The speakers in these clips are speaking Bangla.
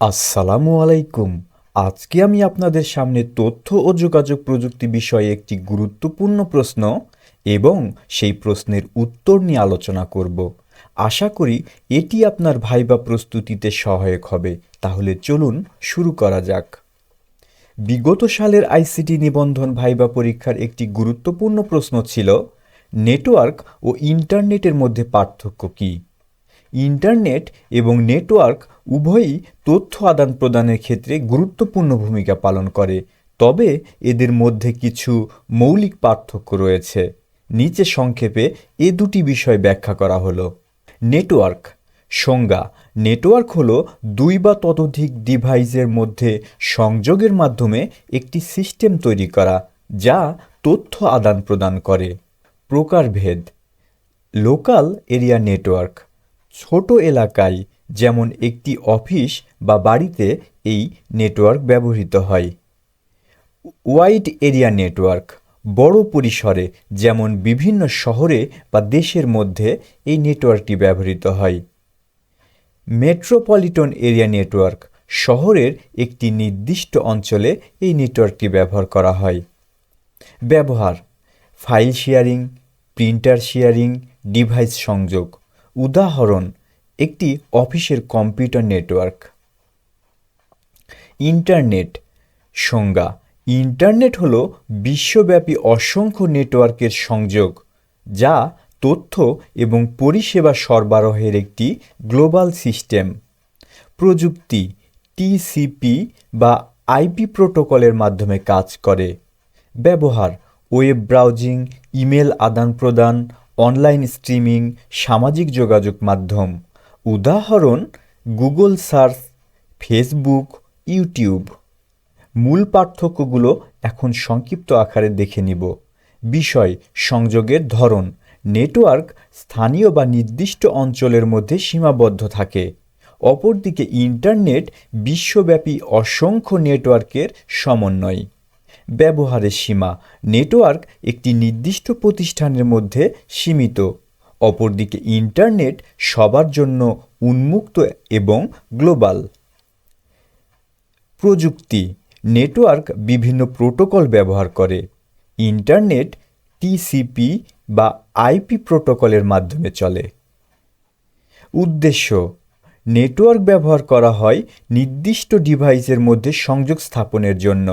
আসসালামু আলাইকুম। আজকে আমি আপনাদের সামনে তথ্য ও যোগাযোগ প্রযুক্তি বিষয়ে একটি গুরুত্বপূর্ণ প্রশ্ন এবং সেই প্রশ্নের উত্তর নিয়ে আলোচনা করব। আশা করি এটি আপনার ভাইবা প্রস্তুতিতে সহায়ক হবে। তাহলে চলুন শুরু করা যাক। বিগত সালের আইসিটি নিবন্ধন ভাইবা পরীক্ষার একটি গুরুত্বপূর্ণ প্রশ্ন ছিল, নেটওয়ার্ক ও ইন্টারনেটের মধ্যে পার্থক্য কী? ইন্টারনেট এবং নেটওয়ার্ক উভয়ই তথ্য আদান প্রদানের ক্ষেত্রে গুরুত্বপূর্ণ ভূমিকা পালন করে, তবে এদের মধ্যে কিছু মৌলিক পার্থক্য রয়েছে। নিচে সংক্ষেপে এ দুটি বিষয় ব্যাখ্যা করা হলো। নেটওয়ার্ক সংজ্ঞা: নেটওয়ার্ক হলো দুই বা ততোধিক ডিভাইসের মধ্যে সংযোগের মাধ্যমে একটি সিস্টেম তৈরি করা যা তথ্য আদান প্রদান করে। প্রকারভেদ: লোকাল এরিয়া নেটওয়ার্ক: ছোট এলাকায় যেমন একটি অফিস বা বাড়িতে এই নেটওয়ার্ক ব্যবহৃত হয়। ওয়াইড এরিয়া নেটওয়ার্ক: বড় পরিসরে যেমন বিভিন্ন শহরে বা দেশের মধ্যে এই নেটওয়ার্কটি ব্যবহৃত হয়। মেট্রোপলিটন এরিয়া নেটওয়ার্ক: শহরের একটি নির্দিষ্ট অঞ্চলে এই নেটওয়ার্কটি ব্যবহার করা হয়। ব্যবহার: file sharing, printer sharing, device সংযোগ। উদাহরণ: একটি অফিসের কম্পিউটার নেটওয়ার্ক। ইন্টারনেট সংজ্ঞা: ইন্টারনেট হলো বিশ্বব্যাপী অসংখ্য নেটওয়ার্কের সংযোগ যা তথ্য এবং পরিষেবা সরবরাহের একটি গ্লোবাল সিস্টেম। প্রযুক্তি: টিসিপি বা আইপি প্রোটোকলের মাধ্যমে কাজ করে। ব্যবহার: ওয়েব ব্রাউজিং, ইমেল আদান প্রদান, অনলাইন স্ট্রিমিং, সামাজিক যোগাযোগ মাধ্যম। উদাহরণ: গুগল সার্চ, ফেসবুক, ইউটিউব। মূল পার্থক্যগুলো এখন সংক্ষিপ্ত আকারে দেখে নিব। বিষয়: সংযোগের ধরন। নেটওয়ার্ক স্থানীয় বা নির্দিষ্ট অঞ্চলের মধ্যে সীমাবদ্ধ থাকে। অপরদিকে ইন্টারনেট বিশ্বব্যাপী অসংখ্য নেটওয়ার্কের সমন্বয়। ব্যবহারের সীমা: নেটওয়ার্ক একটি নির্দিষ্ট প্রতিষ্ঠানের মধ্যে সীমিত, অপরদিকে ইন্টারনেট সবার জন্য উন্মুক্ত এবং গ্লোবাল। প্রযুক্তি: নেটওয়ার্ক বিভিন্ন প্রোটোকল ব্যবহার করে। ইন্টারনেট টিসিপি বা আইপি প্রোটোকলের মাধ্যমে চলে। উদ্দেশ্য: নেটওয়ার্ক ব্যবহার করা হয় নির্দিষ্ট ডিভাইসের মধ্যে সংযোগ স্থাপনের জন্য,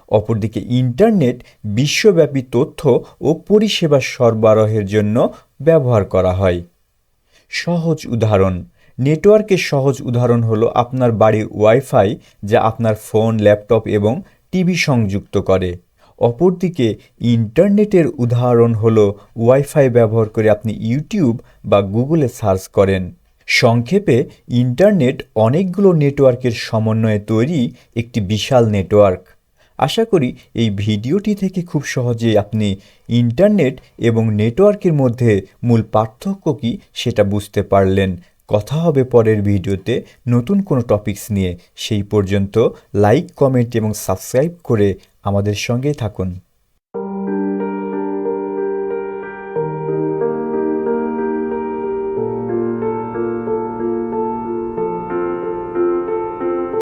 অপরদিকে ইন্টারনেট বিশ্বব্যাপী তথ্য ও পরিষেবা সরবরাহের জন্য ব্যবহার করা হয়। সহজ উদাহরণ: নেটওয়ার্কের সহজ উদাহরণ হলো আপনার বাড়ির ওয়াইফাই, যা আপনার ফোন, ল্যাপটপ এবং টিভি সংযুক্ত করে। অপরদিকে ইন্টারনেটের উদাহরণ হলো ওয়াইফাই ব্যবহার করে আপনি ইউটিউব বা গুগলে সার্চ করেন। সংক্ষেপে, ইন্টারনেট অনেকগুলো নেটওয়ার্কের সমন্বয়ে তৈরি একটি বিশাল নেটওয়ার্ক। আশা করি এই ভিডিওটি থেকে খুব সহজেই আপনি ইন্টারনেট এবং নেটওয়ার্কের মধ্যে মূল পার্থক্য কী সেটা বুঝতে পারলেন। কথা হবে পরের ভিডিওতে নতুন কোনো টপিকস নিয়ে। সেই পর্যন্ত লাইক, কমেন্ট এবং সাবস্ক্রাইব করে আমাদের সঙ্গেই থাকুন।